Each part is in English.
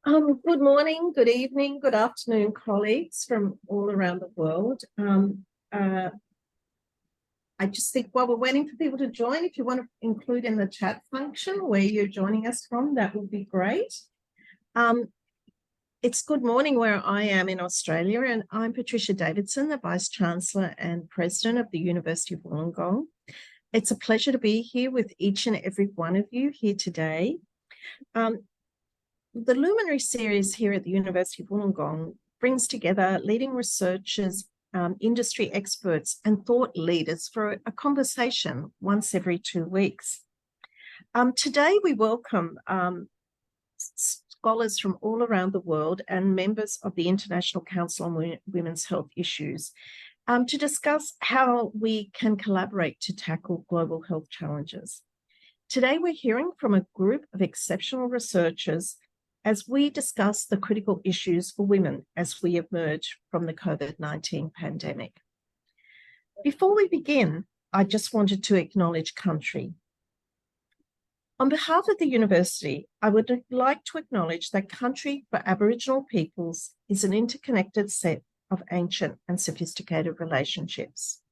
Good morning, good evening, good afternoon, colleagues from all around the world. I just think while we're waiting for people to join, if you want to include in the chat function where you're joining us from, that would be great. It's good morning where I am in Australia, and I'm Patricia Davidson, the Vice-Chancellor and President of the University of Wollongong. It's a pleasure to be here with each and every one of you here today. The Luminary series here at the University of Wollongong brings together leading researchers, industry experts and thought leaders for a conversation once every 2 weeks. Today we welcome scholars from all around the world and members of the International Council on Women's Health Issues to discuss how we can collaborate to tackle global health challenges. Today we're hearing from a group of exceptional researchers as we discuss the critical issues for women as we emerge from the COVID-19 pandemic. Before we begin, I just wanted to acknowledge country. On behalf of the university, I would like to acknowledge that country for Aboriginal peoples is an interconnected set of ancient and sophisticated relationships.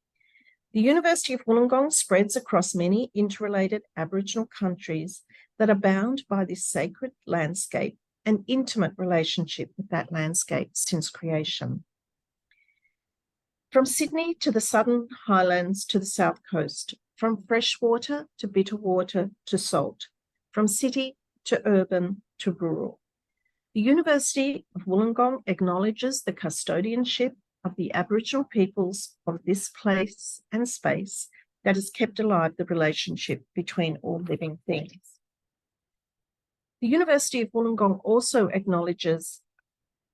The University of Wollongong spreads across many interrelated Aboriginal countries that are bound by this sacred landscape and intimate relationship with that landscape since creation. From Sydney to the Southern Highlands to the South Coast, from freshwater to bitter water to salt, from city to urban to rural. The University of Wollongong acknowledges the custodianship of the Aboriginal peoples of this place and space that has kept alive the relationship between all living things. The University of Wollongong also acknowledges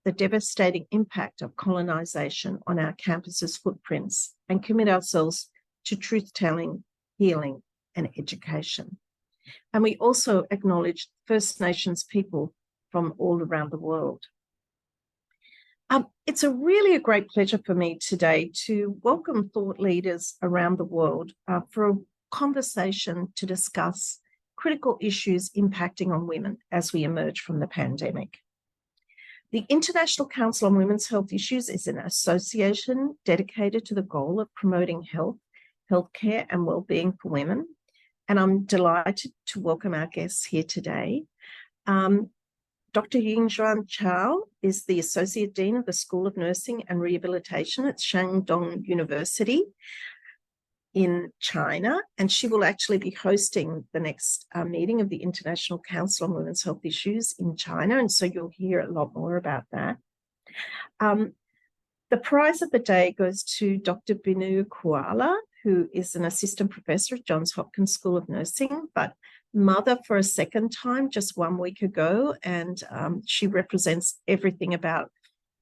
the devastating impact of colonisation on our campus's footprints and commit ourselves to truth-telling, healing and education. And we also acknowledge First Nations people from all around the world. It's really a great pleasure for me today to welcome thought leaders around the world for a conversation to discuss critical issues impacting on women as we emerge from the pandemic. The International Council on Women's Health Issues is an association dedicated to the goal of promoting health, healthcare and well-being for women. And I'm delighted to welcome our guests here today. Dr. Yingjuan is the Associate Dean of the School of Nursing and Rehabilitation at Shandong University in China, and she will actually be hosting the next meeting of the International Council on Women's Health Issues in China, and so you'll hear a lot more about that. The prize of the day goes to Dr. Binu Koirala, who is an assistant professor at Johns Hopkins School of Nursing, but mother for a second time just 1 week ago, and she represents everything about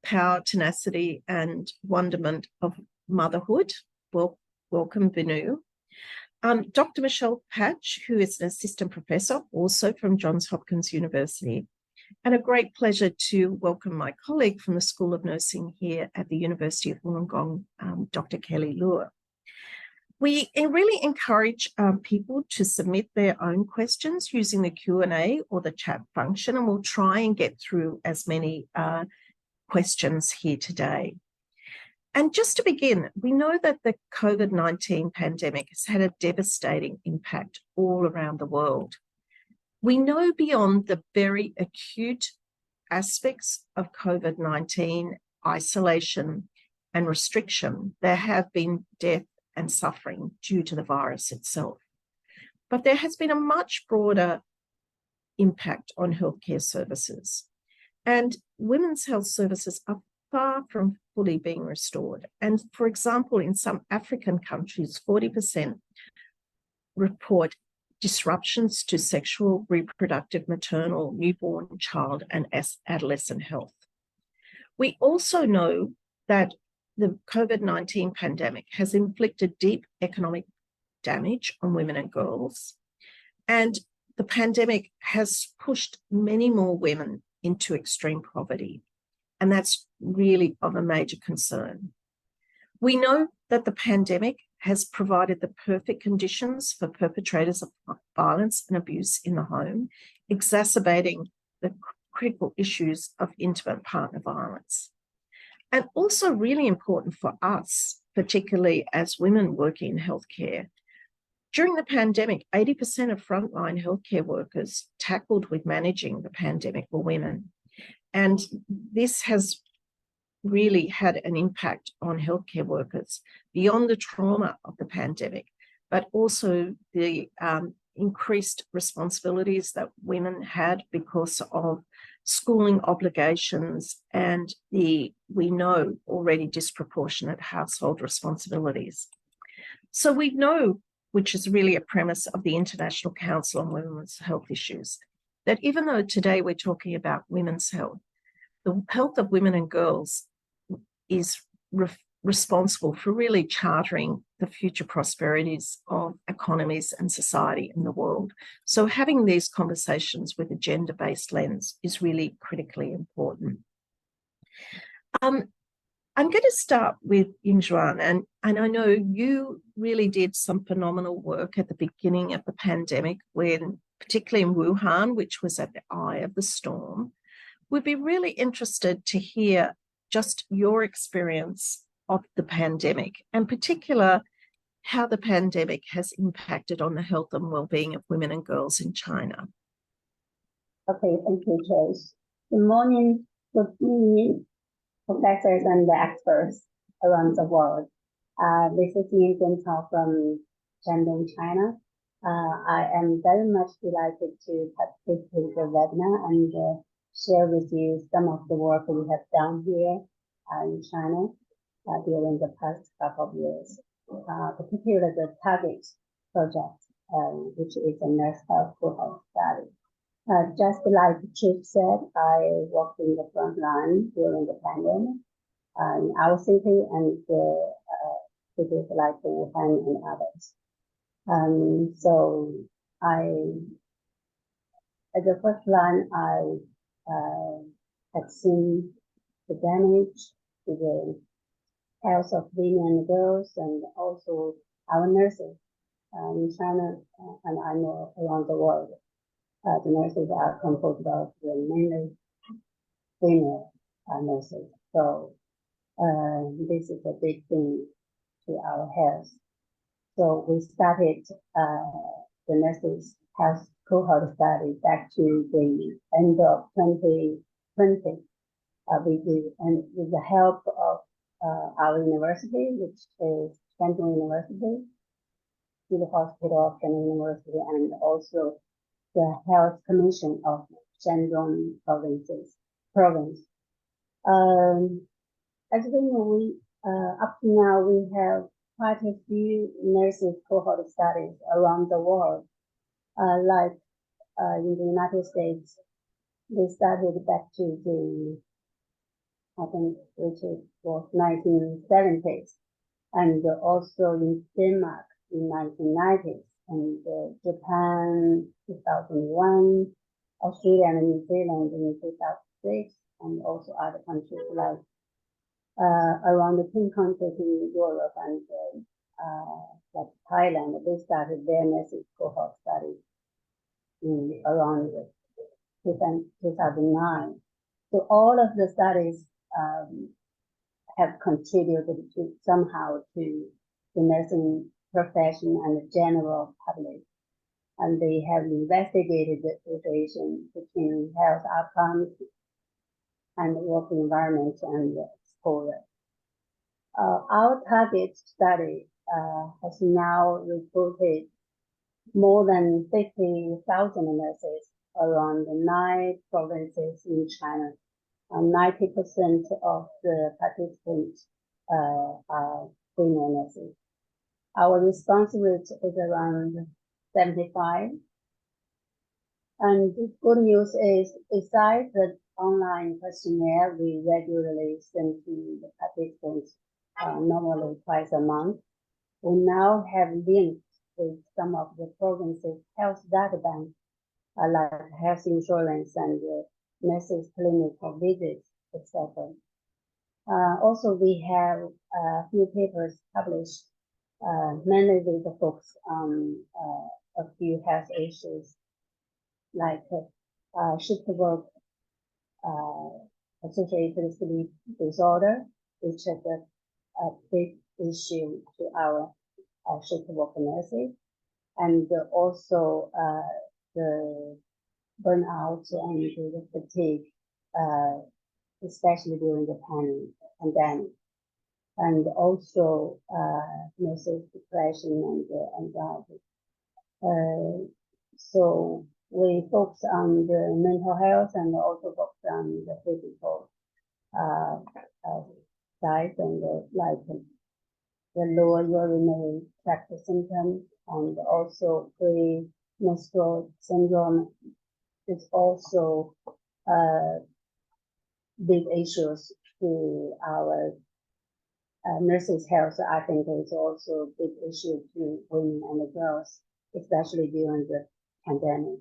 power, tenacity, and wonderment of motherhood. Well, welcome, Binu. Dr. Michelle Patch, who is an assistant professor, also from Johns Hopkins University, and a great pleasure to welcome my colleague from the School of Nursing here at the University of Wollongong, Dr. Kelly Lewer. We really encourage people to submit their own questions using the Q&A or the chat function, and we'll try and get through as many questions here today. And just to begin, we know that the COVID-19 pandemic has had a devastating impact all around the world. We know beyond the very acute aspects of COVID-19, isolation and restriction, there have been death and suffering due to the virus itself. But there has been a much broader impact on healthcare services. And women's health services are far from fully being restored. And for example, in some African countries, 40% report disruptions to sexual, reproductive, maternal, newborn, child, and adolescent health. We also know that the COVID-19 pandemic has inflicted deep economic damage on women and girls, and the pandemic has pushed many more women into extreme poverty, and that's really of a major concern. We know that the pandemic has provided the perfect conditions for perpetrators of violence and abuse in the home, exacerbating the critical issues of intimate partner violence. And also really important for us, particularly as women working in healthcare. During the pandemic, 80% of frontline healthcare workers tackled with managing the pandemic were women. And this has really had an impact on healthcare workers beyond the trauma of the pandemic, but also the increased responsibilities that women had because of schooling obligations and we know already disproportionate household responsibilities. So we know, which is really a premise of the International Council on Women's Health Issues, that even though today we're talking about women's health, the health of women and girls is responsible for really chartering the future prosperities of economies and society in the world. So having these conversations with a gender-based lens is really critically important. I'm going to start with Yingjuan, and I know you really did some phenomenal work at the beginning of the pandemic, when, particularly in Wuhan, which was at the eye of the storm. We'd be really interested to hear just your experience of the pandemic, and particular how the pandemic has impacted on the health and well-being of women and girls in China. Okay, thank you, Trace. Good morning, good evening, professors and experts around the world. This is Yingjuan from Shandong, China. I am very much delighted to participate in the webinar and share with you some of the work we have done here in China during the past couple of years, particularly the Target project, which is a nurse health cohort study. Just like Chief said, I worked in the front line during the pandemic in our city and cities like Wuhan and others. So at the first line, I had seen the damage to the health of women and girls, and also our nurses in China, and I know around the world. The nurses are composed of mainly female nurses. So this is a big thing to our health. So we started the nurses health cohort study back to the end of 2020. We did, and with the help of our university, which is Shandong University, the Hospital of Shandong University, and also the Health Commission of Shandong province. As we know, up to now we have quite a few nurses cohort studies around the world. Like in the United States, they started back to the, I think, which was 1970s, and also in Denmark in 1990s, and Japan 2001, Australia and New Zealand in 2006, and also other countries like around the 10 countries in Europe and like Thailand. They started their nurses cohort study in around 2009. So all of the studies have contributed to somehow to the nursing profession and the general public, and they have investigated the situation between health outcomes and the work environment and exposure. Our target study has now recruited more than 50,000 nurses around 9 provinces in China. 90% of the participants are female nurses. Our response rate is around 75. And the good news is, besides the online questionnaire we regularly send to the participants, normally twice a month, we now have linked with some of the provinces' health data banks, like health insurance and nurses' clinical visits, etc. Also, we have a few papers published, mainly with the focus on a few health issues like shift work associated sleep disorder, which is a big issue to our shift work nurses, and also the burnout and the fatigue, especially during the pandemic, and also nurses' depression and anxiety. So we focus on the mental health and also focus on the physical side, and like the lower urinary tract symptoms, and also premenstrual syndrome is also big issues to our nurses' health. I think it's also a big issue to women and girls, especially during the pandemic.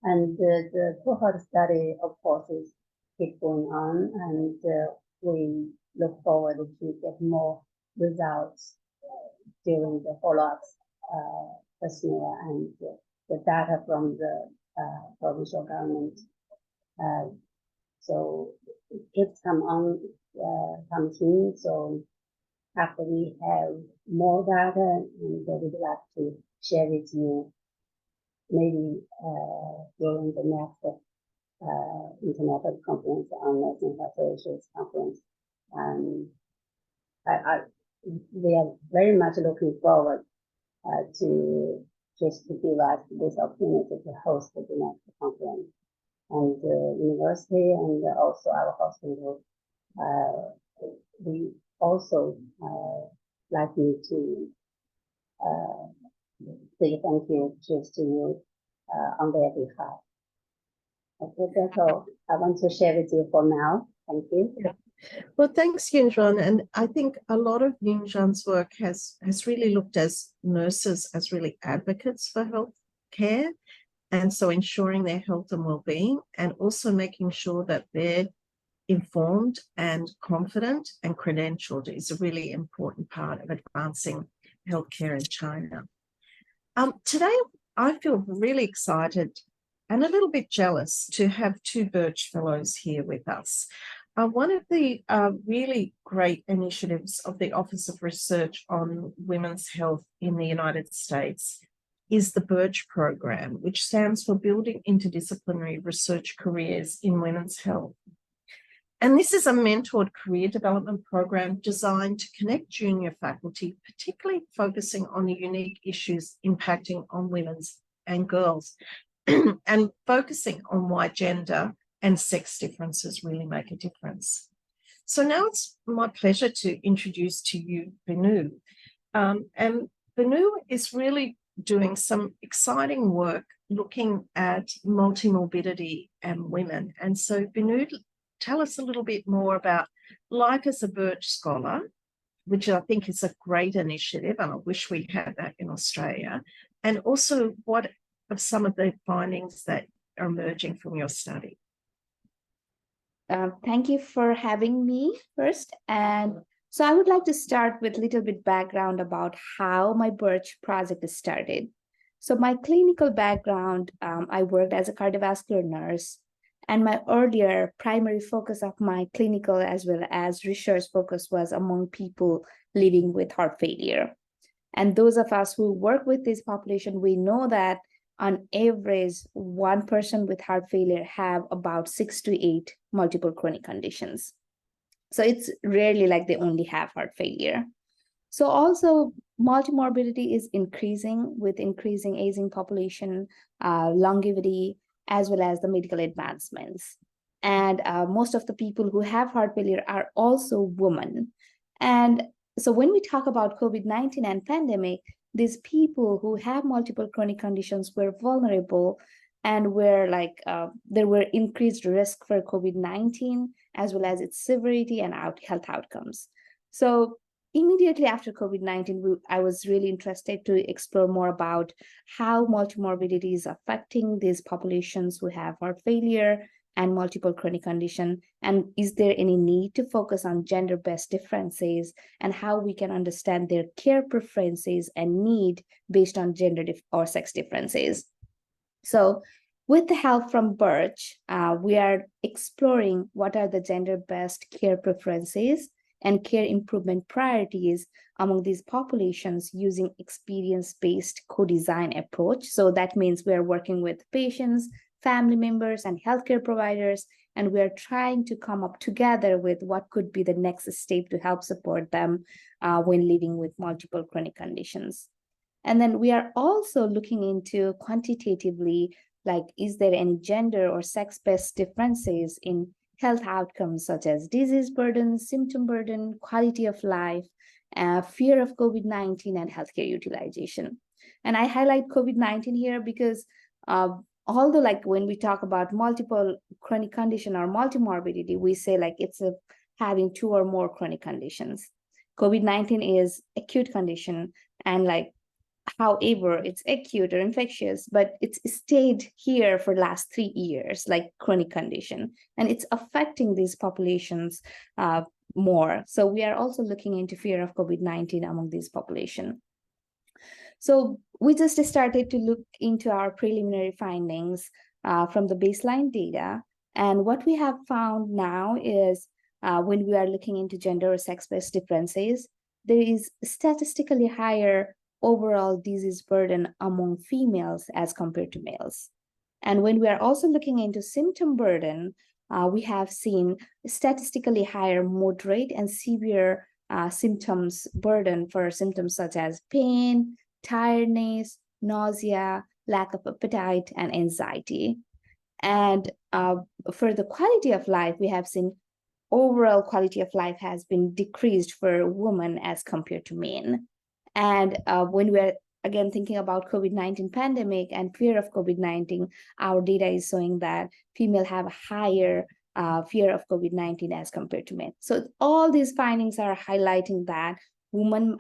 And the cohort study, of course, is keep going on, and we look forward to get more results during the follow-ups this year, and the data from the provincial government. So it's comes in. So after we have more data, and we'd like to share with you, maybe during the next international conference on nursing health issues conference. We are very much looking forward to just to give us this opportunity to host the next conference. And the university and also our hospital, we also like me to say thank you just to you on their behalf. Okay, that's all I want to share with you for now. Thank you. Yeah. Well, thanks, Yingjuan. And I think a lot of Yingjuan's work has really looked as nurses as really advocates for health care. And so ensuring their health and well-being, and also making sure that they're informed and confident and credentialed is a really important part of advancing healthcare in China. Today, I feel really excited and a little bit jealous to have two Birch Fellows here with us. One of the really great initiatives of the Office of Research on Women's Health in the United States is the Birch program, which stands for Building Interdisciplinary Research Careers in Women's Health. And this is a mentored career development program designed to connect junior faculty, particularly focusing on the unique issues impacting on women's and girls, and focusing on why gender and sex differences really make a difference. So now it's my pleasure to introduce to you Binu. And Binu is really doing some exciting work looking at multimorbidity and women. And so Binu, tell us a little bit more about Life as a Birch Scholar, which I think is a great initiative, and I wish we had that in Australia, and also what are some of the findings that are emerging from your study. Thank you for having me first. And so I would like to start with a little bit background about how my Birch project started. So my clinical background, I worked as a cardiovascular nurse, and my earlier primary focus of my clinical as well as research focus was among people living with heart failure. And those of us who work with this population, we know that on average, one person with heart failure have about 6 to 8 multiple chronic conditions. So it's rarely like they only have heart failure. So also multimorbidity is increasing with increasing aging population, longevity, as well as the medical advancements. And most of the people who have heart failure are also women. And so when we talk about COVID-19 and pandemic, these people who have multiple chronic conditions were vulnerable and were like, there were increased risk for COVID-19 as well as its severity and health outcomes. So immediately after COVID-19, I was really interested to explore more about how multimorbidity is affecting these populations who have heart failure and multiple chronic condition, and is there any need to focus on gender-based differences and how we can understand their care preferences and need based on gender or sex differences. So with the help from Birch, we are exploring what are the gender-based care preferences and care improvement priorities among these populations using experience-based co-design approach. So that means we are working with patients, family members, and healthcare providers, and we are trying to come up together with what could be the next step to help support them when living with multiple chronic conditions. And then we are also looking into quantitatively, like, is there any gender or sex-based differences in health outcomes such as disease burden, symptom burden, quality of life, fear of COVID-19, and healthcare utilization. And I highlight COVID-19 here because although like when we talk about multiple chronic condition or multimorbidity, we say like it's having 2 or more chronic conditions. COVID-19 is acute condition, and like, however, it's acute or infectious, but it's stayed here for the last 3 years, like chronic condition, and it's affecting these populations more. So we are also looking into fear of COVID-19 among this population. So we just started to look into our preliminary findings from the baseline data. And what we have found now is when we are looking into gender or sex-based differences, there is statistically higher overall disease burden among females as compared to males. And when we are also looking into symptom burden, we have seen statistically higher moderate and severe symptoms burden for symptoms such as pain, tiredness, nausea, lack of appetite, and anxiety. And for the quality of life, we have seen overall quality of life has been decreased for women as compared to men. And when we're again thinking about COVID-19 pandemic and fear of COVID-19, our data is showing that female have a higher fear of COVID-19 as compared to men. So all these findings are highlighting that women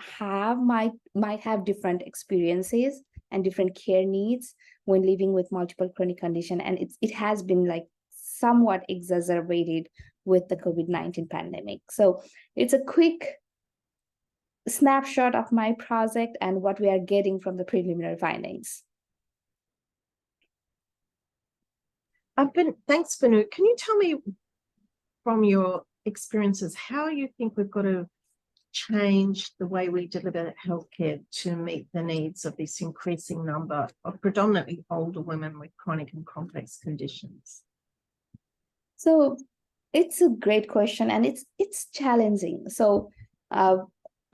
might have different experiences and different care needs when living with multiple chronic condition, and it has been like somewhat exacerbated with the COVID-19 pandemic. So it's a quick snapshot of my project and what we are getting from the preliminary findings. Thanks, Binu. Can you tell me from your experiences how you think we've got to change the way we deliver healthcare to meet the needs of this increasing number of predominantly older women with chronic and complex conditions? So it's a great question, and it's challenging. So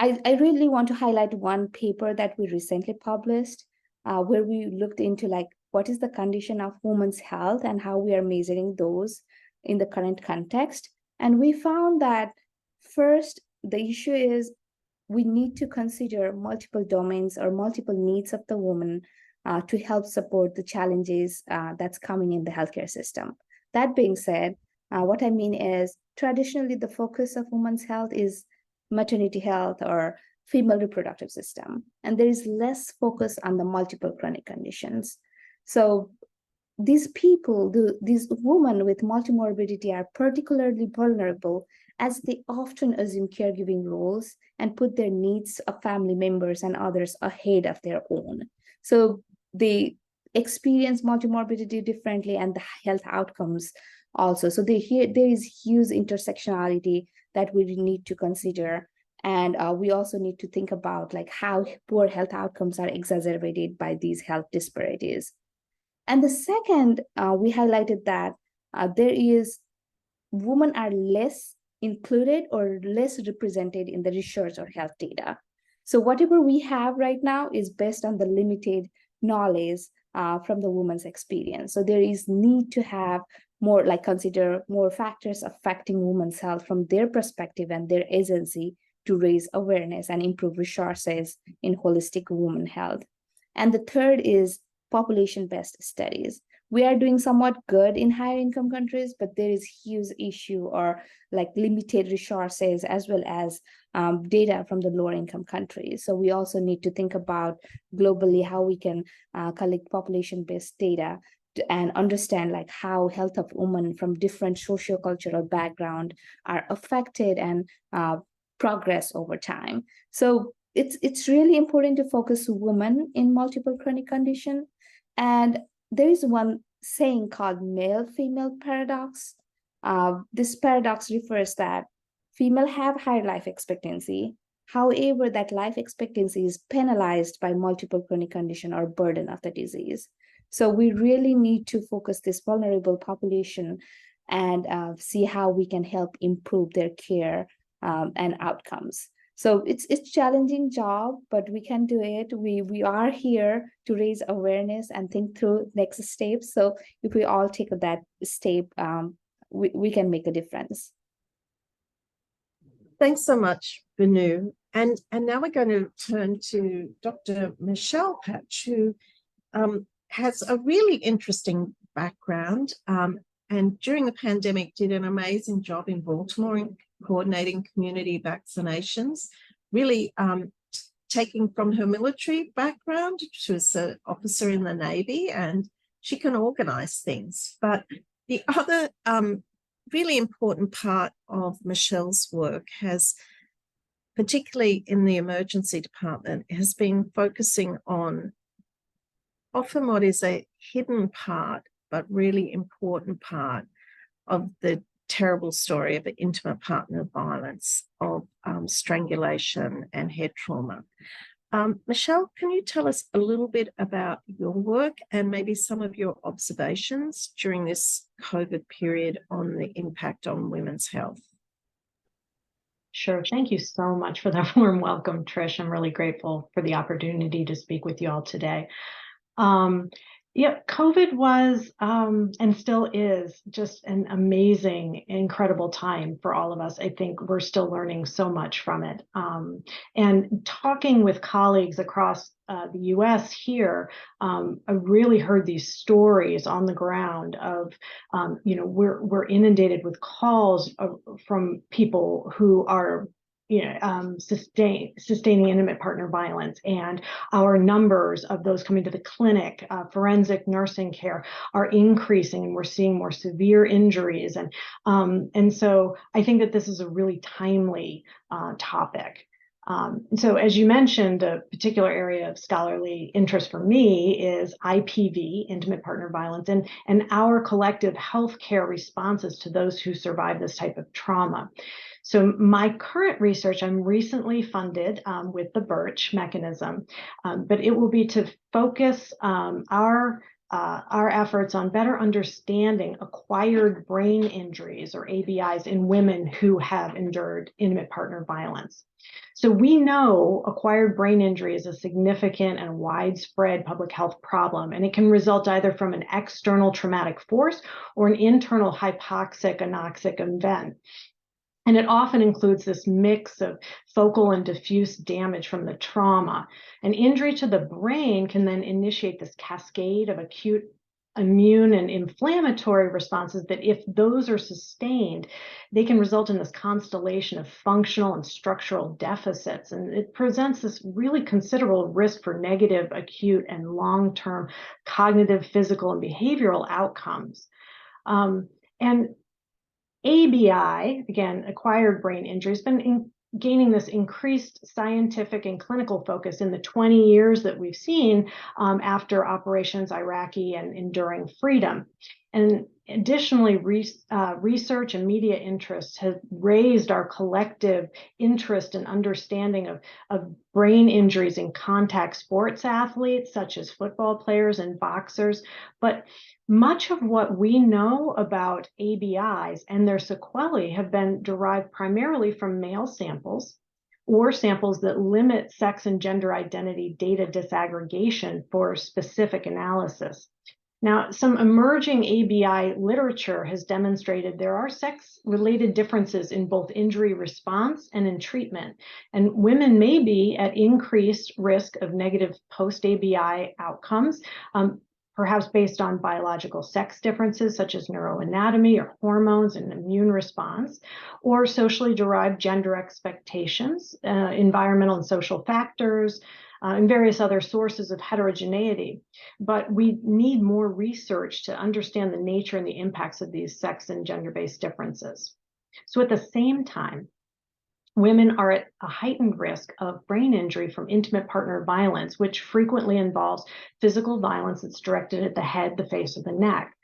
I really want to highlight one paper that we recently published where we looked into like what is the condition of women's health and how we are measuring those in the current context. And we found that first, the issue is we need to consider multiple domains or multiple needs of the woman to help support the challenges that's coming in the healthcare system. That being said, what I mean is traditionally the focus of women's health is maternity health or female reproductive system, and there is less focus on the multiple chronic conditions. So these people, these women with multimorbidity are particularly vulnerable as they often assume caregiving roles and put their needs of family members and others ahead of their own. So they experience multimorbidity differently and the health outcomes also. So there is huge intersectionality that we need to consider. And we also need to think about like how poor health outcomes are exacerbated by these health disparities. And the second, we highlighted that women are less included or less represented in the research or health data. So whatever we have right now is based on the limited knowledge from the woman's experience. So there is need to have more, like consider more factors affecting women's health from their perspective and their agency to raise awareness and improve resources in holistic women health. And the third is population-based studies. We are doing somewhat good in higher income countries, but there is huge issue or like limited resources as well as data from the lower income countries. So we also need to think about globally how we can collect population-based data and understand like how health of women from different sociocultural background are affected and progress over time. So it's really important to focus women in multiple chronic condition. And there is one saying called male-female paradox. This paradox refers that female have higher life expectancy. However, that life expectancy is penalized by multiple chronic condition or burden of the disease. So we really need to focus this vulnerable population and see how we can help improve their care and outcomes. So it's a challenging job, but we can do it. We are here to raise awareness and think through next steps. So if we all take that step, we can make a difference. Thanks so much, Binu. And now we're going to turn to Dr. Michelle Patch, who has a really interesting background, and during the pandemic did an amazing job in Baltimore in coordinating community vaccinations, really taking from her military background. She was an officer in the Navy and she can organize things. But the other really important part of Michelle's work has, particularly in the emergency department, has been focusing on often what is a hidden part, but really important part of the terrible story of intimate partner violence, of strangulation and head trauma. Michelle, can you tell us a little bit about your work and maybe some of your observations during this COVID period on the impact on women's health? Sure. Thank you so much for that warm welcome, Trish. I'm really grateful for the opportunity to speak with you all today. Yeah, COVID was and still is just an amazing, incredible time for all of us. I think we're still learning so much from it. And talking with colleagues across the US here, I really heard these stories on the ground of, we're inundated with calls from people who are sustaining intimate partner violence, and our numbers of those coming to the clinic, forensic nursing care, are increasing, and we're seeing more severe injuries. And so I think that this is a really timely topic. So as you mentioned, a particular area of scholarly interest for me is IPV, intimate partner violence, and our collective healthcare responses to those who survive this type of trauma. So my current research, I'm recently funded with the Birch mechanism, but it will be to focus our efforts on better understanding acquired brain injuries, or ABIs, in women who have endured intimate partner violence. So we know acquired brain injury is a significant and widespread public health problem, and it can result either from an external traumatic force or an internal hypoxic, anoxic event. And it often includes this mix of focal and diffuse damage from the trauma. An injury to the brain can then initiate this cascade of acute immune and inflammatory responses that, if those are sustained, they can result in this constellation of functional and structural deficits. And it presents this really considerable risk for negative, acute, and long-term cognitive, physical, and behavioral outcomes. And ABI, again, acquired brain injury, has been gaining this increased scientific and clinical focus in the 20 years that we've seen after Operations Iraqi and Enduring Freedom. And additionally, research and media interest has raised our collective interest and understanding of brain injuries in contact sports athletes, such as football players and boxers. But much of what we know about ABIs and their sequelae have been derived primarily from male samples, or samples that limit sex and gender identity data disaggregation for specific analysis. Now, some emerging ABI literature has demonstrated there are sex-related differences in both injury response and in treatment, and women may be at increased risk of negative post-ABI outcomes, perhaps based on biological sex differences such as neuroanatomy or hormones and immune response, or socially derived gender expectations, environmental and social factors, and various other sources of heterogeneity. But we need more research to understand the nature and the impacts of these sex and gender-based differences. So at the same time, women are at a heightened risk of brain injury from intimate partner violence, which frequently involves physical violence that's directed at the head, the face, or the neck.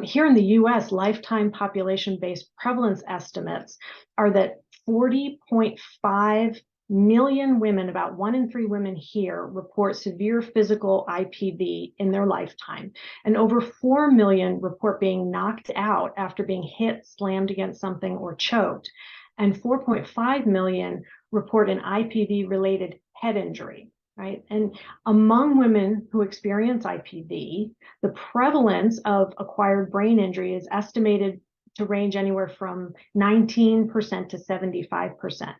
Here in the US, lifetime population-based prevalence estimates are that 40.5 million women, about 1 in 3 women here, report severe physical IPV in their lifetime. And over 4 million report being knocked out after being hit, slammed against something, or choked. And 4.5 million report an IPV-related head injury, right? And among women who experience IPV, the prevalence of acquired brain injury is estimated to range anywhere from 19% to 75%.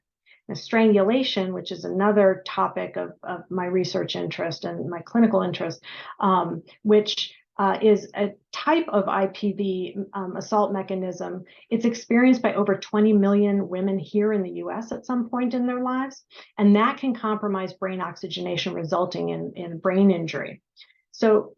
Now, strangulation, which is another topic of my research interest and my clinical interest, which is a type of IPV assault mechanism. It's experienced by over 20 million women here in the US at some point in their lives, and that can compromise brain oxygenation, resulting in brain injury. So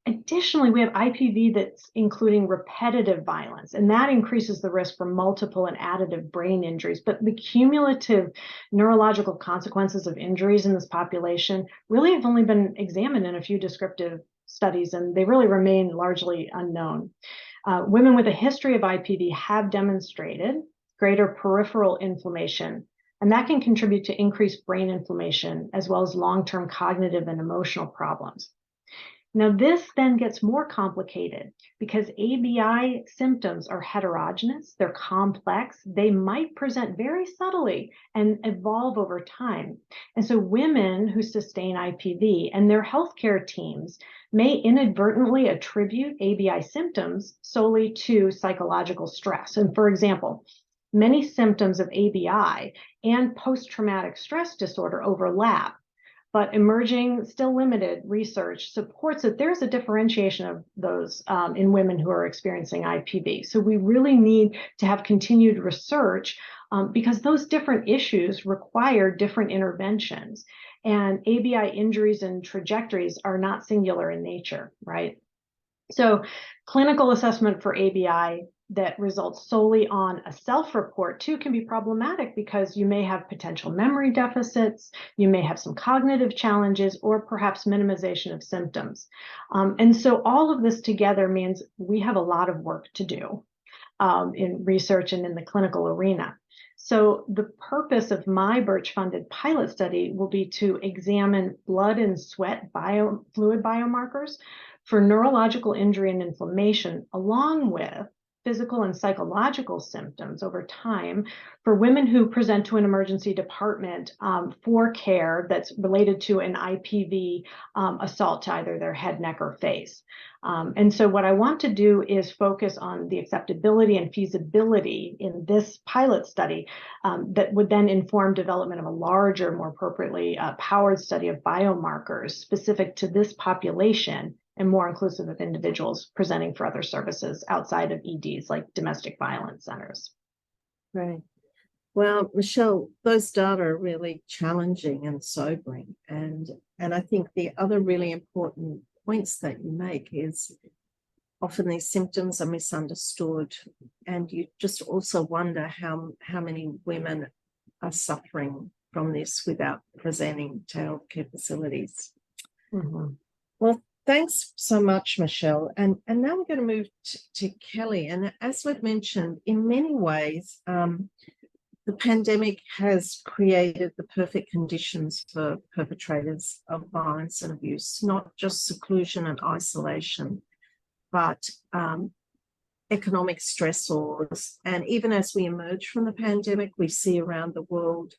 additionally, we have IPV that's including repetitive violence, and that increases the risk for multiple and additive brain injuries. But the cumulative neurological consequences of injuries in this population really have only been examined in a few descriptive studies, and they really remain largely unknown. Women with a history of IPV have demonstrated greater peripheral inflammation, and that can contribute to increased brain inflammation as well as long-term cognitive and emotional problems. Now, this then gets more complicated because ABI symptoms are heterogeneous, they're complex, they might present very subtly and evolve over time. And so women who sustain IPV and their healthcare teams may inadvertently attribute ABI symptoms solely to psychological stress. And for example, many symptoms of ABI and post-traumatic stress disorder overlap. But emerging, still limited research supports that there's a differentiation of those in women who are experiencing IPV. So we really need to have continued research because those different issues require different interventions. And ABI injuries and trajectories are not singular in nature, right? So clinical assessment for ABI that results solely on a self-report too can be problematic because you may have potential memory deficits, you may have some cognitive challenges, or perhaps minimization of symptoms. And so all of this together means we have a lot of work to do in research and in the clinical arena. So the purpose of my Birch-funded pilot study will be to examine blood and sweat fluid biomarkers for neurological injury and inflammation, along with physical and psychological symptoms over time for women who present to an emergency department for care that's related to an IPV assault to either their head, neck, or face. And so what I want to do is focus on the acceptability and feasibility in this pilot study that would then inform development of a larger, more appropriately powered study of biomarkers specific to this population and more inclusive of individuals presenting for other services outside of EDs, like domestic violence centers. Right. Well, Michelle, those data are really challenging and sobering. And I think the other really important points that you make is often these symptoms are misunderstood. And you just also wonder how many women are suffering from this without presenting to healthcare facilities. Mm-hmm. Well, thanks so much, Michelle. And now we're going to move to Kelly. And as we've mentioned, in many ways, the pandemic has created the perfect conditions for perpetrators of violence and abuse, not just seclusion and isolation, but economic stressors. And even as we emerge from the pandemic, we see around the world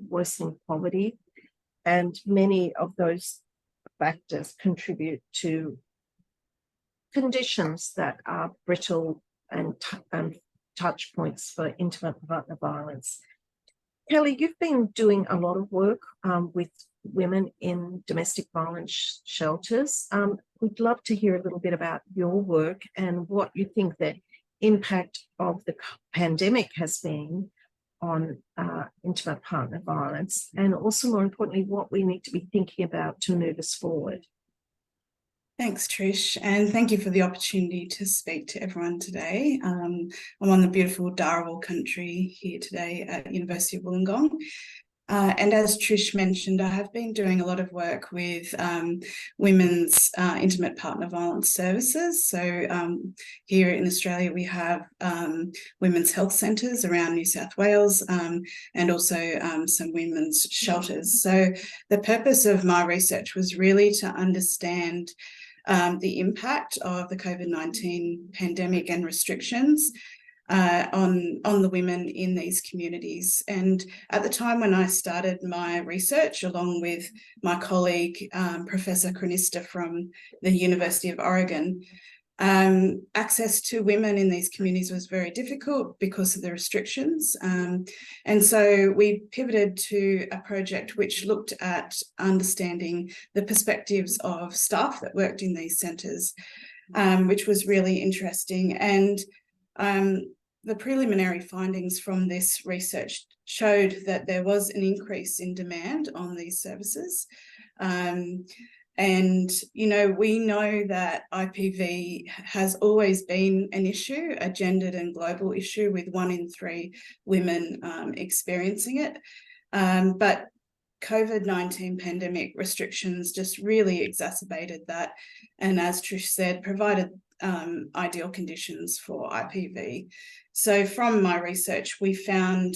worsening poverty. And many of those factors contribute to conditions that are brittle and touch points for intimate partner violence. Kelly, you've been doing a lot of work with women in domestic violence shelters. We'd love to hear a little bit about your work and what you think the impact of the pandemic has been on intimate partner violence, and also more importantly, what we need to be thinking about to move us forward. Thanks, Trish, and thank you for the opportunity to speak to everyone today. I'm on the beautiful Dharawal country here today at University of Wollongong. And as Trish mentioned, I have been doing a lot of work with women's intimate partner violence services. So here in Australia, we have women's health centres around New South Wales and also some women's shelters. So the purpose of my research was really to understand the impact of the COVID-19 pandemic and restrictions on the women in these communities. And at the time when I started my research, along with my colleague, Professor Cronista from the University of Oregon, access to women in these communities was very difficult because of the restrictions. And so we pivoted to a project which looked at understanding the perspectives of staff that worked in these centres, which was really interesting. And the preliminary findings from this research showed that there was an increase in demand on these services. And, you know, we know that IPV has always been an issue, a gendered and global issue, with 1 in 3 women experiencing it. But COVID-19 pandemic restrictions just really exacerbated that. And as Trish said, provided ideal conditions for IPV. So from my research, we found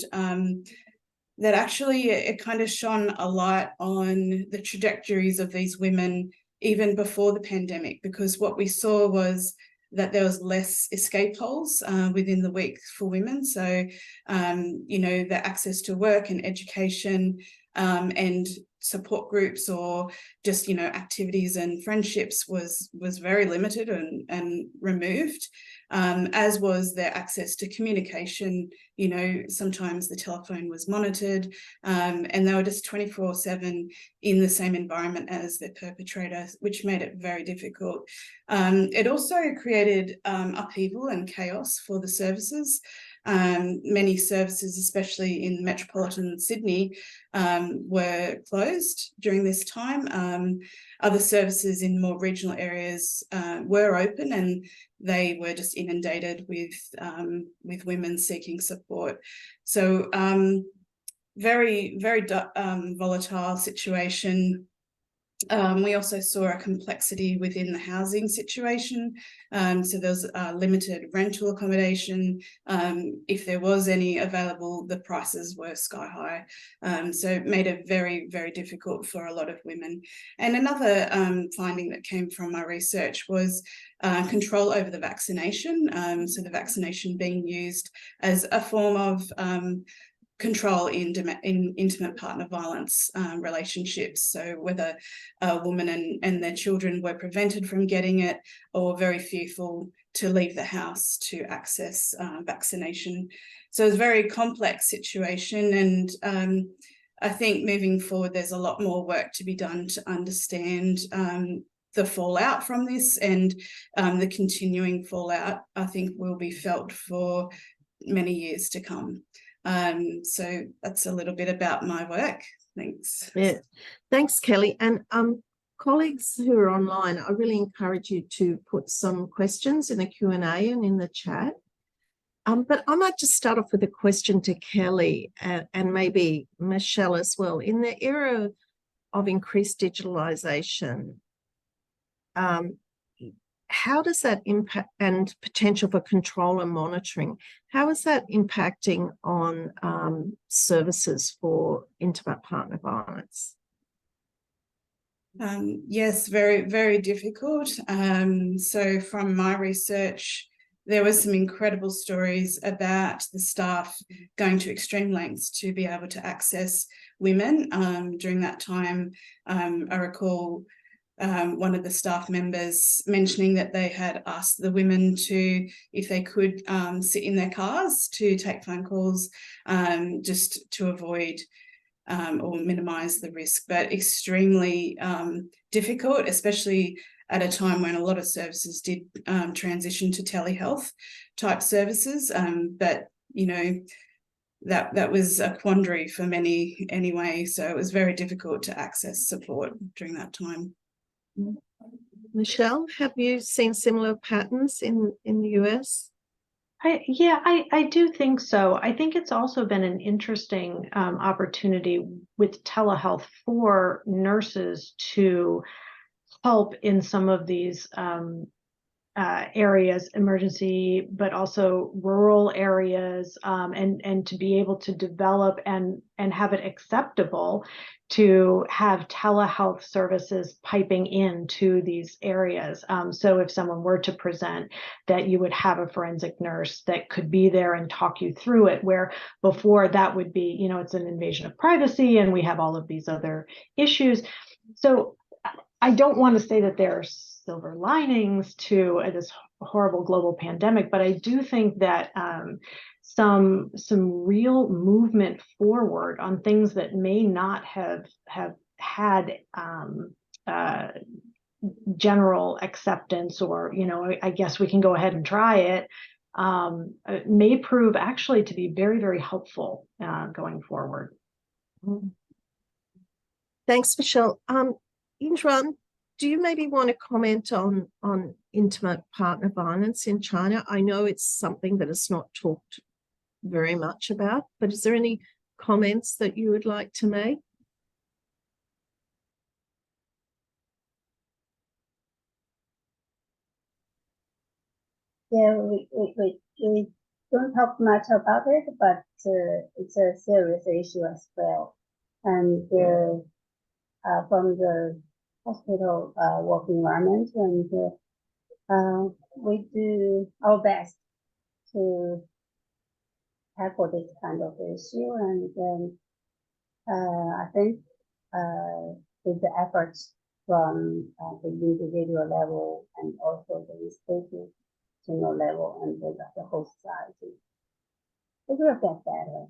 that actually it kind of shone a light on the trajectories of these women even before the pandemic, because what we saw was that there was less escape holes within the week for women. So, you know, the access to work and education and support groups, or just, you know, activities and friendships was very limited and removed, as was their access to communication. You know, sometimes the telephone was monitored, and they were just 24/7 in the same environment as their perpetrator, which made it very difficult. It also created upheaval and chaos for the services. Many services, especially in metropolitan Sydney, were closed during this time. Other services in more regional areas were open, and they were just inundated with women seeking support. So very, very volatile situation. We also saw a complexity within the housing situation. So there was limited rental accommodation. If there was any available, the prices were sky high. So it made it very, very difficult for a lot of women. And another finding that came from my research was control over the vaccination. So the vaccination being used as a form of control in intimate partner violence relationships. So whether a woman and their children were prevented from getting it, or very fearful to leave the house to access vaccination. So it's a very complex situation, and I think moving forward there's a lot more work to be done to understand the fallout from this, and the continuing fallout, I think, will be felt for many years to come. So that's a little bit about my work. Thanks. Yeah, thanks, Kelly. And colleagues who are online, I really encourage you to put some questions in the Q&A and in the chat. But I might just start off with a question to Kelly and maybe Michelle as well. In the era of increased digitalisation, how does that impact, and potential for control and monitoring, how is that impacting on services for intimate partner violence? Yes, very, very difficult. So from my research, there were some incredible stories about the staff going to extreme lengths to be able to access women during that time. I recall one of the staff members mentioning that they had asked the women to, if they could, sit in their cars to take phone calls, just to avoid or minimise the risk, but extremely difficult, especially at a time when a lot of services did transition to telehealth type services. But, you know, that was a quandary for many anyway, so it was very difficult to access support during that time. Michelle, have you seen similar patterns in the US? I do think so. I think it's also been an interesting opportunity with telehealth for nurses to help in some of these areas, emergency, but also rural areas, and to be able to develop and have it acceptable to have telehealth services piping into these areas. So if someone were to present, that you would have a forensic nurse that could be there and talk you through it, where before that would be, you know, it's an invasion of privacy and we have all of these other issues. So I don't want to say that there are silver linings to this horrible global pandemic, but I do think that some real movement forward on things that may not have had general acceptance, or, you know, I guess we can go ahead and try it, may prove actually to be very, very helpful going forward. Thanks, Michelle. Yingjuan, do you maybe want to comment on intimate partner violence in China? I know it's something that is not talked very much about, but is there any comments that you would like to make? Yeah, we don't talk much about it, but it's a serious issue as well. And from the hospital work environment, and we do our best to tackle this kind of issue. And I think with the efforts from the individual level and also the institutional level and the whole society, it will get better.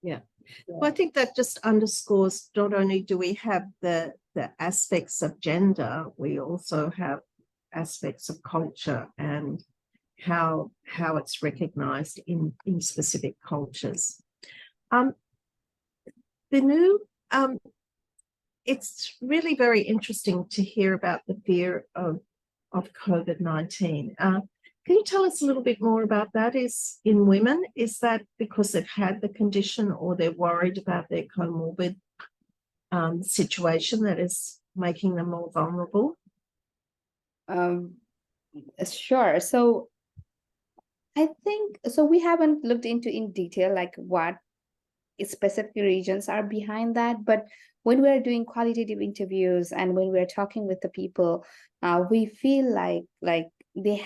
Yeah. Well, I think that just underscores not only do we have the aspects of gender, we also have aspects of culture and how it's recognized in specific cultures. Binu, it's really very interesting to hear about the fear of COVID-19. Can you tell us a little bit more about that? Is in women, is that because they've had the condition or they're worried about their comorbid situation that is making them more vulnerable? Sure. So I think, so we haven't looked into in detail, like what specific regions are behind that. But when we're doing qualitative interviews and when we're talking with the people, we feel like they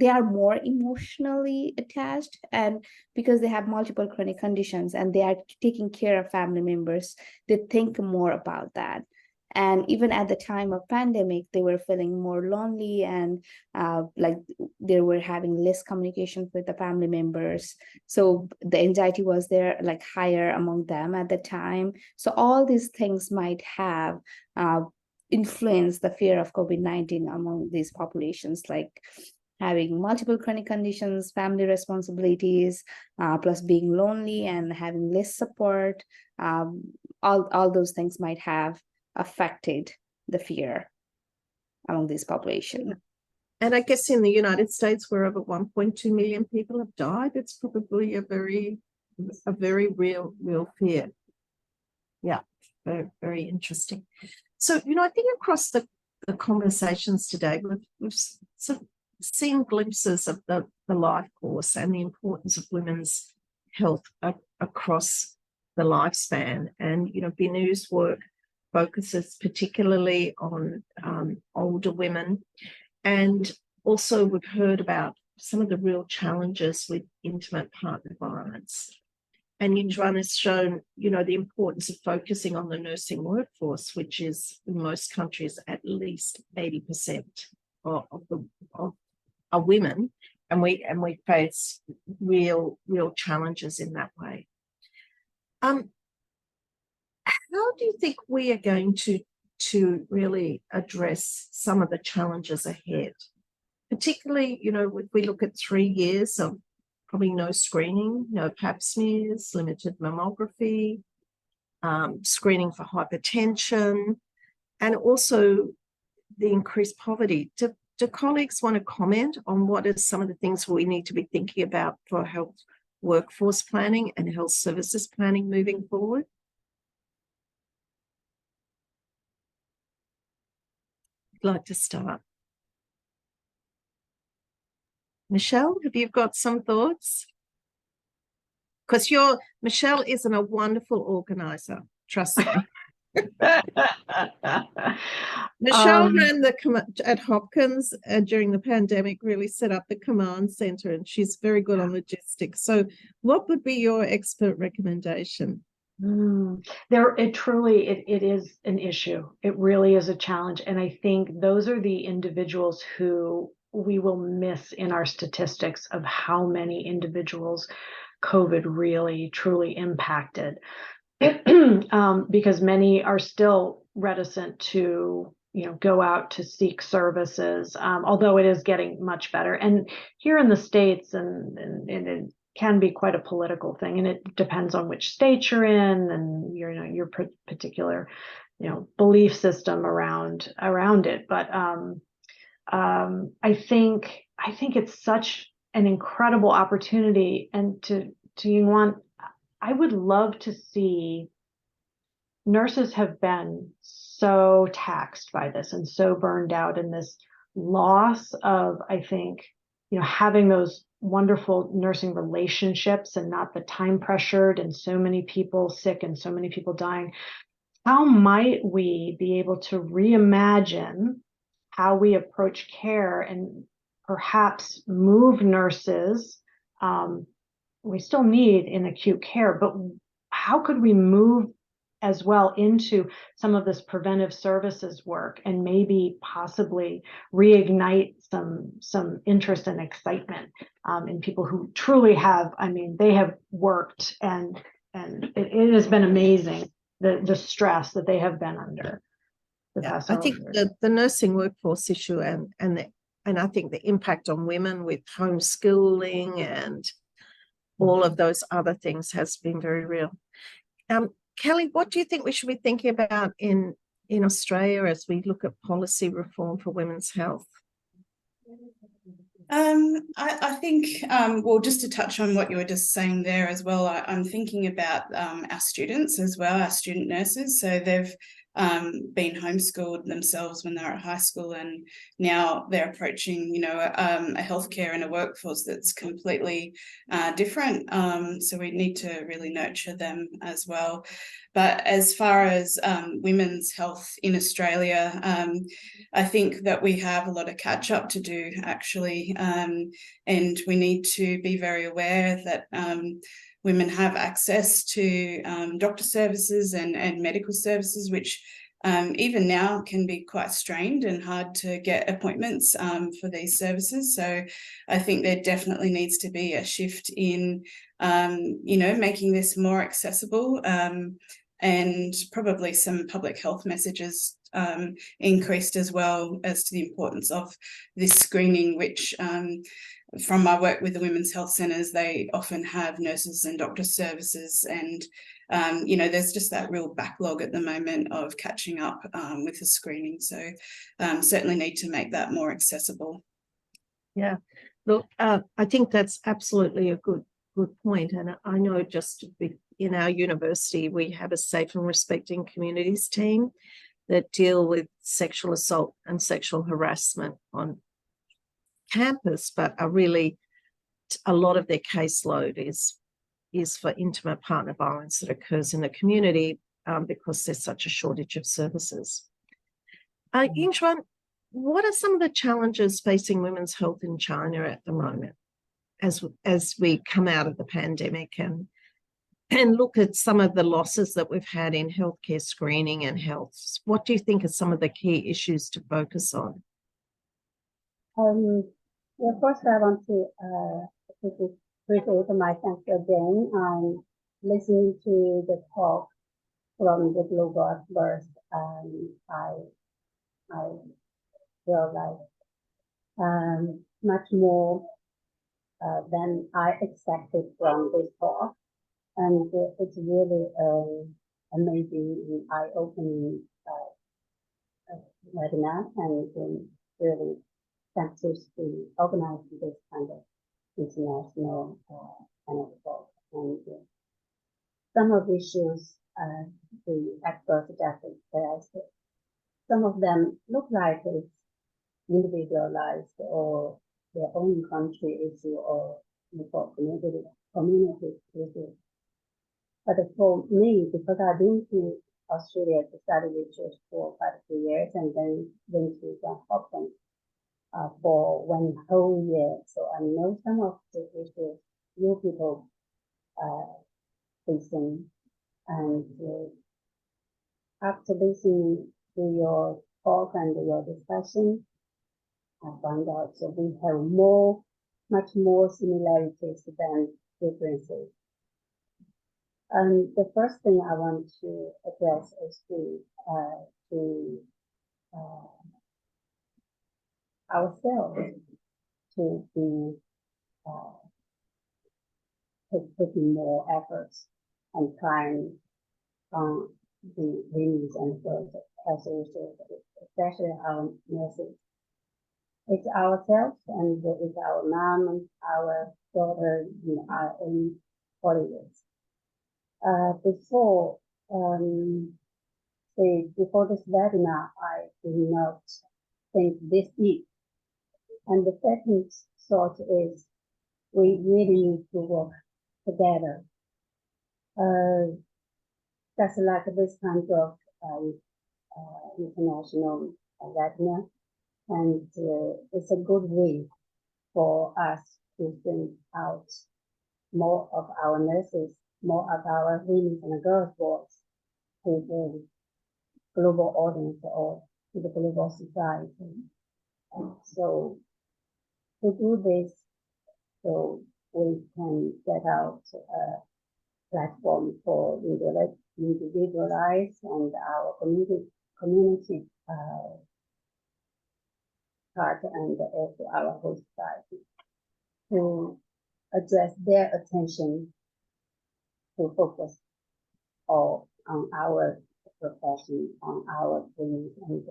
are more emotionally attached, and because they have multiple chronic conditions and they are taking care of family members, they think more about that. And even at the time of pandemic, they were feeling more lonely, and like they were having less communication with the family members. So the anxiety was there, like higher among them at the time. So all these things might have influenced the fear of COVID-19 among these populations, like having multiple chronic conditions, family responsibilities, plus being lonely and having less support. All those things might have affected the fear among this population. And I guess in the United States, where over 1.2 million people have died, it's probably a very real fear. Yeah, very, very interesting. So, you know, I think across the conversations today, we've sort of seen glimpses of the life course and the importance of women's health across the lifespan. And, you know, Binu's work focuses particularly on older women. And also we've heard about some of the real challenges with intimate partner violence. And Yingjuan has shown, you know, the importance of focusing on the nursing workforce, which is in most countries at least 80% of women, and we face real challenges in that way. How do you think we are going to really address some of the challenges ahead? Particularly, you know, if we look at 3 years of probably no screening, no pap smears, limited mammography, screening for hypertension, and also the increased poverty. Do colleagues want to comment on what are some of the things we need to be thinking about for health workforce planning and health services planning moving forward? I'd like to start. Michelle, have you got some thoughts? Because Michelle isn't a wonderful organizer, trust me. Michelle ran at Hopkins during the pandemic, really set up the command center, and she's very good on logistics. So what would be your expert recommendation? It truly is an issue. It really is a challenge. And I think those are the individuals who we will miss in our statistics of how many individuals COVID really truly impacted. Because many are still reticent to, go out to seek services, although it is getting much better. And here in the States, and it can be quite a political thing, and it depends on which state you're in and your particular, belief system around it. But I think it's such an incredible opportunity. And to Yingjuan, I would love to see. Nurses have been so taxed by this and so burned out in this loss of, I think, having those wonderful nursing relationships and not the time pressured and so many people sick and so many people dying. How might we be able to reimagine how we approach care and perhaps move nurses? We still need in acute care, but how could we move as well into some of this preventive services work and maybe possibly reignite some interest and excitement in people who truly have, they have worked and it has been amazing, the stress that they have been under the past. I think the nursing workforce issue and I think the impact on women with homeschooling and all of those other things has been very real. Kelly, what do you think we should be thinking about in Australia as we look at policy reform for women's health? I think, well, just to touch on what you were just saying there as well, I'm thinking about our students as well, our student nurses. So they've been homeschooled themselves when they're at high school, and now they're approaching, a healthcare and a workforce that's completely different. So we need to really nurture them as well. But as far as women's health in Australia, I think that we have a lot of catch up to do, actually, and we need to be very aware that women have access to doctor services and medical services, which even now can be quite strained and hard to get appointments for these services. So I think there definitely needs to be a shift in, making this more accessible, and probably some public health messages increased as well as to the importance of this screening, which from my work with the women's health centres, they often have nurses and doctor services, and there's just that real backlog at the moment of catching up with the screening. So certainly need to make that more accessible. Yeah, look, I think that's absolutely a good point. And I know just in our university, we have a safe and respecting communities team that deal with sexual assault and sexual harassment on campus, but are really, a lot of their caseload is for intimate partner violence that occurs in the community because there's such a shortage of services. Yingjuan, what are some of the challenges facing women's health in China at the moment as we come out of the pandemic and look at some of the losses that we've had in healthcare screening and health? What do you think are some of the key issues to focus on? First I want to appreciate my thanks again. Listening to the talk from the global outburst, I feel like much more than I expected from this talk, and it's really amazing and eye-opening webinar, and really thanks to organize this kind of international panel talk. And some of the issues the experts just expressed, some of them look like it's individualized or their own country issue or for community issue. But for me, because I've been to Australia to study research for quite a few years, and then went to Hopkins for 1 whole year, so I know some of the issues you people facing. And after listening to your talk and your discussion, I found out that we have much more similarities than differences. And the first thing I want to address is ourselves to be putting more efforts and trying on the women's and girls' health issues, especially our nurses. It's ourselves and it's our mom and our daughter, our own colleagues. Before this webinar, I did not think this deep. And the second thought is we really need to work together. That's like this kind of international webinar, and it's a good way for us to bring out more of our nurses, more of our women and girls' voice to the global audience or to the global society. So to do this, so we can set out a platform for individualize and our community part, and also our whole society, to address their attention to focus all on our profession, on our women's and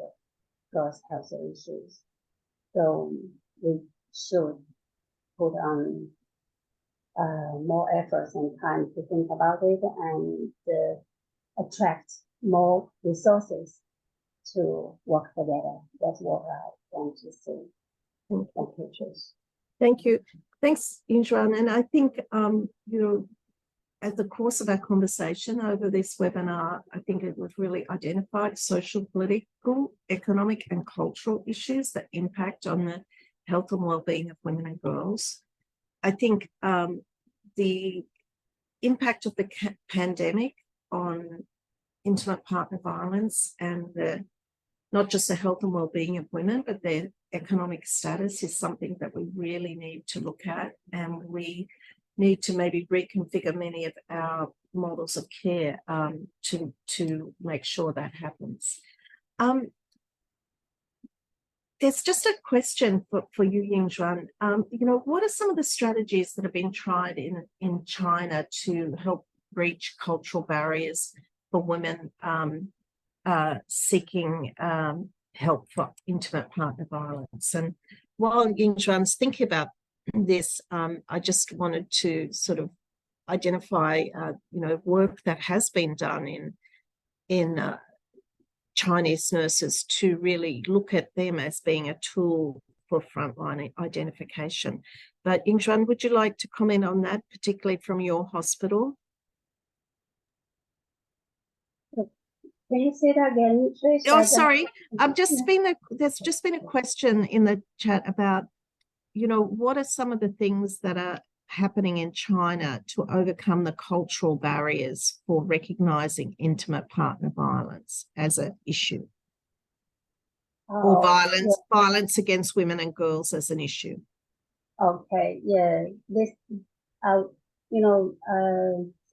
girls' health issues. So we should put on more efforts and time to think about it, and attract more resources to work together. That's what I want to say. Thank you, Trish. Thank you. Thanks, Yingjuan. And I think, at the course of our conversation over this webinar, I think it was really identified social, political, economic, and cultural issues that impact on the health and well-being of women and girls. I think the impact of the pandemic on intimate partner violence and not just the health and well-being of women, but their economic status is something that we really need to look at, and we need to maybe reconfigure many of our models of care to make sure that happens. There's just a question for you, Yingjuan. What are some of the strategies that have been tried in China to help breach cultural barriers for women seeking help for intimate partner violence? And while Yingjuan's thinking about this, I just wanted to sort of identify, work that has been done in Chinese nurses to really look at them as being a tool for frontline identification. But Yingjuan, would you like to comment on that, particularly from your hospital? Can you say that again, Trish? Oh, sorry. There's just been a question in the chat about, what are some of the things that are happening in China to overcome the cultural barriers for recognizing intimate partner violence as an issue, or violence against women and girls as an issue? Okay, yeah, this,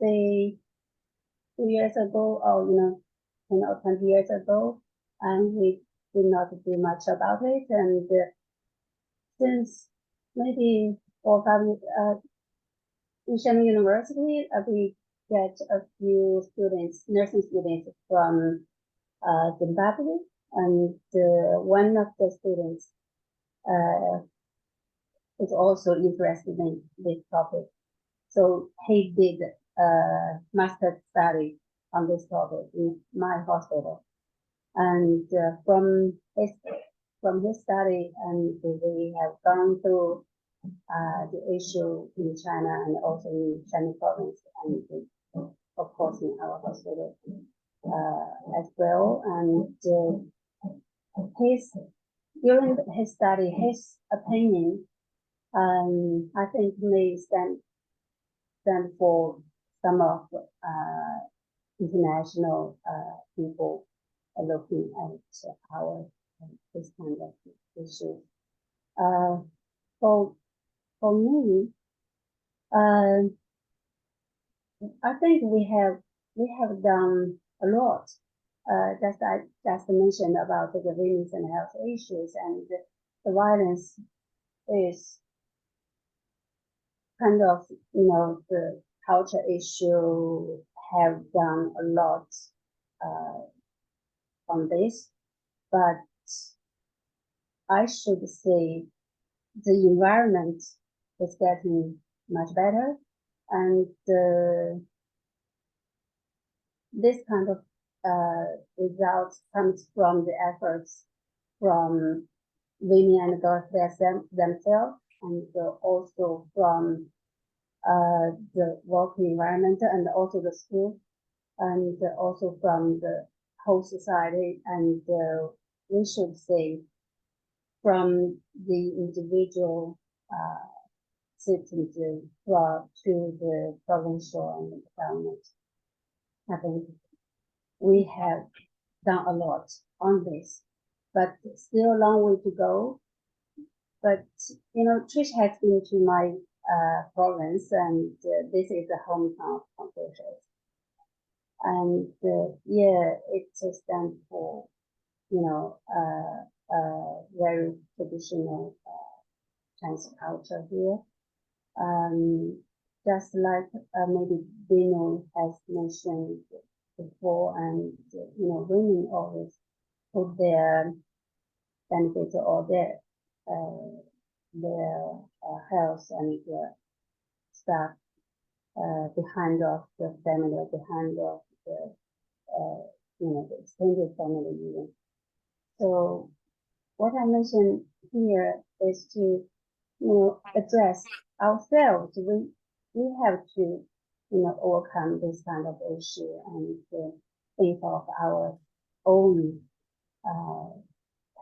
say 2 years ago, or 10 or 20 years ago, and we did not do much about it, and since maybe 4 or 5 years, in Shandong University, we get a few students, nursing students from Zimbabwe, And one of the students is also interested in this topic. So he did a master's study on this topic in my hospital. And from his study, and we have gone through the issue in China and also in Shandong province, and of course in our hospital as well. And during his study, his opinion, I think may stand for some of international people looking at our this kind of issue. For me, I think we have done a lot. I just mentioned about the women's and health issues, and the violence is kind of, the culture issue have done a lot on this, but I should say the environment is getting much better, and this kind of results comes from the efforts from women and girls themselves, and also from the work environment, and also the school, and also from the whole society, and we should say from the individual citizens to the provincial and the government. I think we have done a lot on this, but still a long way to go. But Trish has been to my province, and this is the hometown of Confucius. And it stands for very traditional Chinese culture here. Just like maybe Binu has mentioned before, and women always put their benefits or their health and their stuff behind of the family, or behind of the extended family even. So what I mentioned here is to address ourselves. We have to overcome this kind of issue, and think of our own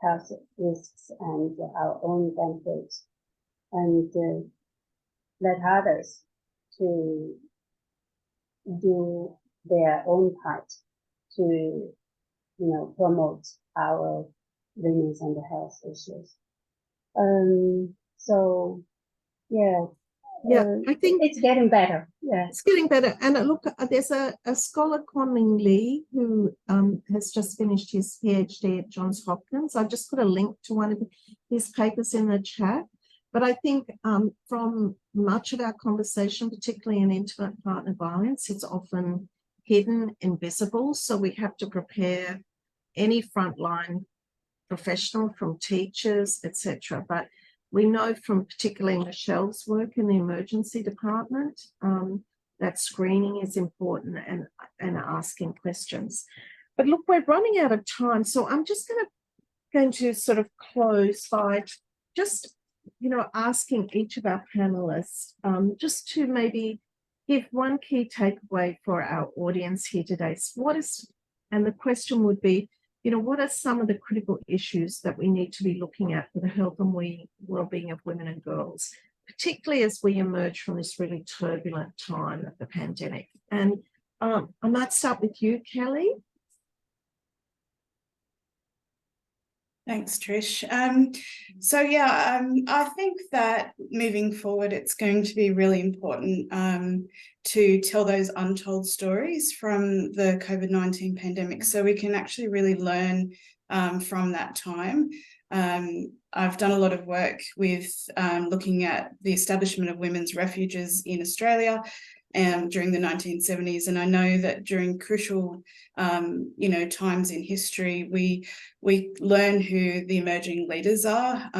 health risks and our own benefits, and let others to do their own part to promote our women's and health issues. So I think it's getting better. Yeah, it's getting better. And look, there's a scholar, Kunming Lee, who has just finished his PhD at Johns Hopkins. I just put a link to one of his papers in the chat. But I think from much of our conversation, particularly in intimate partner violence, it's often hidden, invisible. So we have to prepare any frontline professional, from teachers, etc. But we know from particularly Michelle's work in the emergency department that screening is important, and asking questions. But look, we're running out of time, so I'm just going to sort of close by just asking each of our panelists just to maybe give one key takeaway for our audience here today. So and the question would be, what are some of the critical issues that we need to be looking at for the health and well-being of women and girls, particularly as we emerge from this really turbulent time of the pandemic? And I might start with you, Kelly. Thanks, Trish. I think that moving forward, it's going to be really important to tell those untold stories from the COVID-19 pandemic, so we can actually really learn from that time. I've done a lot of work with looking at the establishment of women's refuges in Australia during the 1970s, and I know that during crucial times in history, we we learn who the emerging leaders are,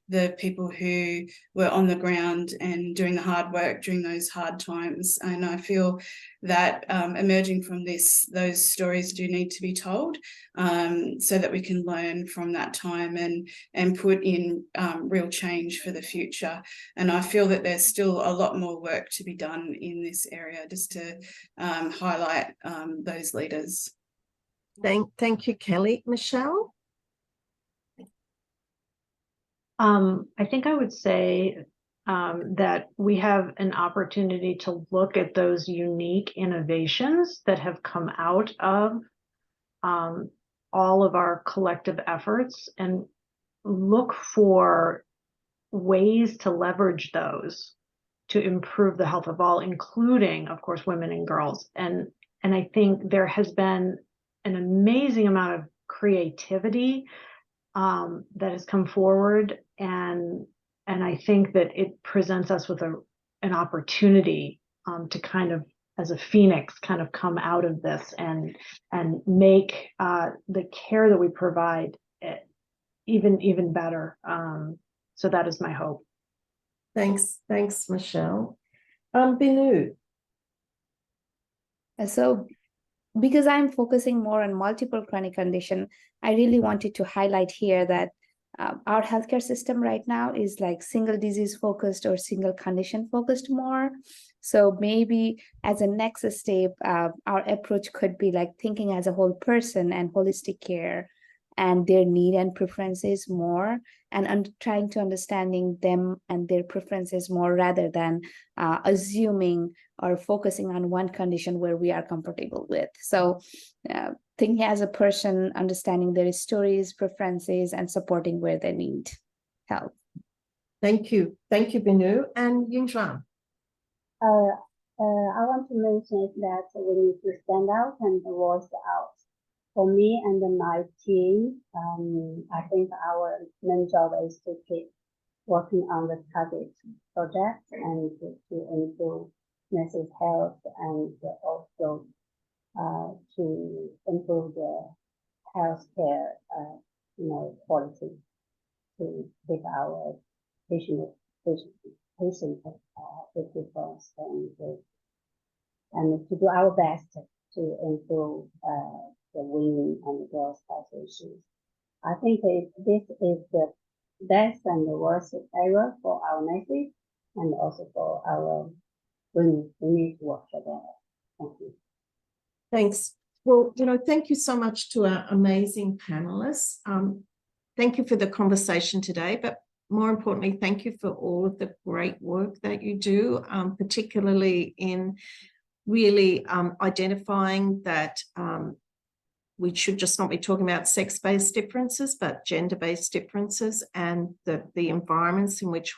the people who were on the ground and doing the hard work during those hard times. And I feel that emerging from this, those stories do need to be told, so that we can learn from that time and put in real change for the future. And I feel that there's still a lot more work to be done in this area, just to highlight those leaders. Thank you, Kelly. Michelle? I think I would say that we have an opportunity to look at those unique innovations that have come out of all of our collective efforts and look for ways to leverage those to improve the health of all, including, of course, women and girls. And I think there has been an amazing amount of creativity that has come forward, and I think that it presents us with an opportunity to kind of, as a phoenix, kind of come out of this and make the care that we provide even better. So that is my hope. Thanks, Michelle. Binu. So because I'm focusing more on multiple chronic condition, I really wanted to highlight here that our healthcare system right now is like single disease focused or single condition focused more. So maybe as a next step, our approach could be like thinking as a whole person and holistic care and their need and preferences more, and trying to understanding them and their preferences more, rather than assuming or focusing on one condition where we are comfortable with. So thinking as a person, understanding their stories, preferences, and supporting where they need help. Thank you, Binu. And Yingjuan. I want to mention that we need to stand out and voice out. For me and my team, I think our main job is to keep working on the target project and to improve nurses' health, and also to improve the healthcare, quality, to keep our patient safety first, and to do our best to improve the women and girls' health issues. I think this is the best and the worst era for our nurses and also for our women. We need to work together. Thank you. Thanks. Well, thank you so much to our amazing panelists. Thank you for the conversation today, but more importantly, thank you for all of the great work that you do, particularly in really identifying that we should just not be talking about sex-based differences, but gender-based differences, and the environments in which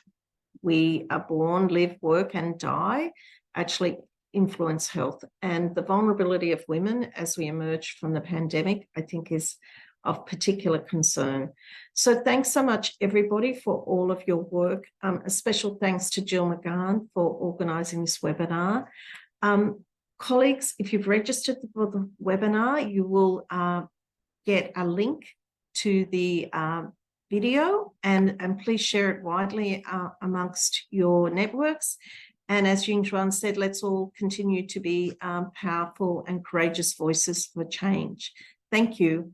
we are born, live, work, and die actually influence health. And the vulnerability of women as we emerge from the pandemic, I think, is of particular concern. So thanks so much, everybody, for all of your work. A special thanks to Jill McGahn for organising this webinar. Colleagues, if you've registered for the webinar, you will get a link to the video, and please share it widely amongst your networks. And as Yingjuan said, let's all continue to be powerful and courageous voices for change. Thank you.